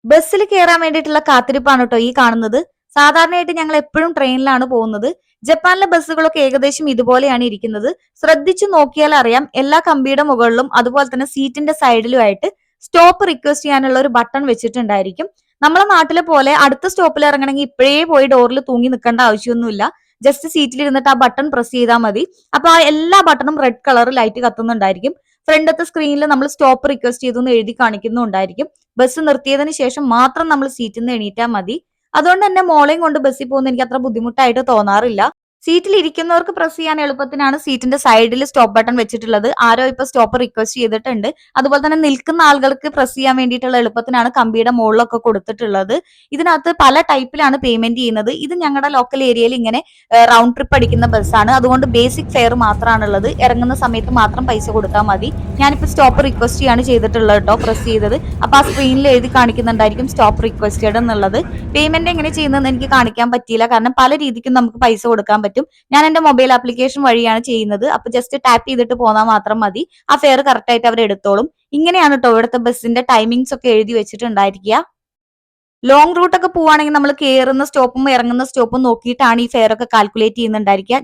ബസ്സിൽ കയറാൻ വേണ്ടിയിട്ടുള്ള കാത്തിരിപ്പാണ് കേട്ടോ ഈ കാണുന്നത്. സാധാരണയായിട്ട് ഞങ്ങൾ എപ്പോഴും ട്രെയിനിലാണ് പോകുന്നത്. ജപ്പാനിലെ ബസ്സുകളൊക്കെ ഏകദേശം ഇതുപോലെയാണ് ഇരിക്കുന്നത്. ശ്രദ്ധിച്ചു നോക്കിയാൽ അറിയാം എല്ലാ കമ്പിയുടെ മുകളിലും അതുപോലെ തന്നെ സീറ്റിന്റെ സൈഡിലുമായിട്ട് സ്റ്റോപ്പ് റിക്വസ്റ്റ് ചെയ്യാനുള്ള ഒരു ബട്ടൺ വെച്ചിട്ടുണ്ടായിരിക്കും. നമ്മളെ നാട്ടിലെ പോലെ അടുത്ത സ്റ്റോപ്പിൽ ഇറങ്ങണമെങ്കിൽ ഇപ്പോഴേ പോയി ഡോറിൽ തൂങ്ങി നിൽക്കേണ്ട ആവശ്യമൊന്നുമില്ല. ജസ്റ്റ് സീറ്റിൽ ഇരുന്നിട്ട് ആ ബട്ടൺ പ്രസ് ചെയ്താൽ മതി. അപ്പൊ ആ എല്ലാ ബട്ടണും റെഡ് കളർ ലൈറ്റ് കത്തുന്നുണ്ടായിരിക്കും. ഫ്രണ്ടത്തെ സ്ക്രീനിൽ നമ്മൾ സ്റ്റോപ്പ് റിക്വസ്റ്റ് ചെയ്തു എന്ന് എഴുതി കാണിക്കുന്നുണ്ടായിരിക്കും. ബസ് നിർത്തിയതിന് ശേഷം മാത്രം നമ്മൾ സീറ്റിൽ നിന്ന് എണീറ്റാൽ മതി. അതുകൊണ്ട് തന്നെ മോളെയും കൊണ്ട് ബസ്സിൽ പോകുന്ന എനിക്ക് അത്ര ബുദ്ധിമുട്ടായിട്ട് തോന്നാറില്ല. സീറ്റിൽ ഇരിക്കുന്നവർക്ക് പ്രസ് ചെയ്യാൻ എളുപ്പത്തിനാണ് സീറ്റിന്റെ സൈഡിൽ സ്റ്റോപ്പ് ബട്ടൺ വെച്ചിട്ടുള്ളത്. ആരോ ഇപ്പൊ സ്റ്റോപ്പ് റിക്വസ്റ്റ് ചെയ്തിട്ടുണ്ട്. അതുപോലെ തന്നെ നിൽക്കുന്ന ആളുകൾക്ക് പ്രസ് ചെയ്യാൻ വേണ്ടിയിട്ടുള്ള എളുപ്പത്തിനാണ് കമ്പിയുടെ മുകളിലൊക്കെ കൊടുത്തിട്ടുള്ളത്. ഇതിനകത്ത് പല ടൈപ്പിലാണ് പേയ്മെന്റ് ചെയ്യുന്നത്. ഇത് ഞങ്ങളുടെ ലോക്കൽ ഏരിയയിൽ ഇങ്ങനെ റൗണ്ട് ട്രിപ്പ് അടിക്കുന്ന ബസ്സാണ്. അതുകൊണ്ട് ബേസിക് ഫെയർ മാത്രമാണ് ഉള്ളത്. ഇറങ്ങുന്ന സമയത്ത് മാത്രം പൈസ കൊടുത്താൽ മതി. ഞാനിപ്പോ സ്റ്റോപ്പ് റിക്വസ്റ്റ് ചെയ്യാണ് ചെയ്തിട്ടുള്ളത് കേട്ടോ, പ്രസ് ചെയ്തത്. അപ്പൊ ആ സ്ക്രീനിൽ എഴുതി കാണിക്കുന്നുണ്ടായിരിക്കും സ്റ്റോപ്പ് റിക്വസ്റ്റഡ് എന്നുള്ളത്. പേയ്മെന്റ് എങ്ങനെ ചെയ്യുന്നതെന്ന് എനിക്ക് കാണിക്കാൻ പറ്റിയില്ല, കാരണം പല രീതിക്കും നമുക്ക് പൈസ കൊടുക്കാൻ പറ്റും. ഞാൻ എന്റെ മൊബൈൽ ആപ്ലിക്കേഷൻ വഴിയാണ് ചെയ്യുന്നത്. അപ്പൊ ജസ്റ്റ് ടാപ്പ് ചെയ്തിട്ട് പോന്നാൽ മാത്രം മതി. ആ ഫെയർ കറക്റ്റ് ആയിട്ട് അവർ എടുത്തോളും. ഇങ്ങനെയാണ് കേട്ടോ ഇവിടുത്തെ ബസ്സിന്റെ ടൈമിങ്സ് ഒക്കെ എഴുതി വെച്ചിട്ടുണ്ടായിരിക്കുക. ലോങ് റൂട്ട് ഒക്കെ പോവാണെങ്കിൽ നമ്മൾ കയറുന്ന സ്റ്റോപ്പും ഇറങ്ങുന്ന സ്റ്റോപ്പും നോക്കിയിട്ടാണ് ഈ ഫെയർ ഒക്കെ കാൽക്കുലേറ്റ് ചെയ്യുന്നുണ്ടായിരിക്കുക.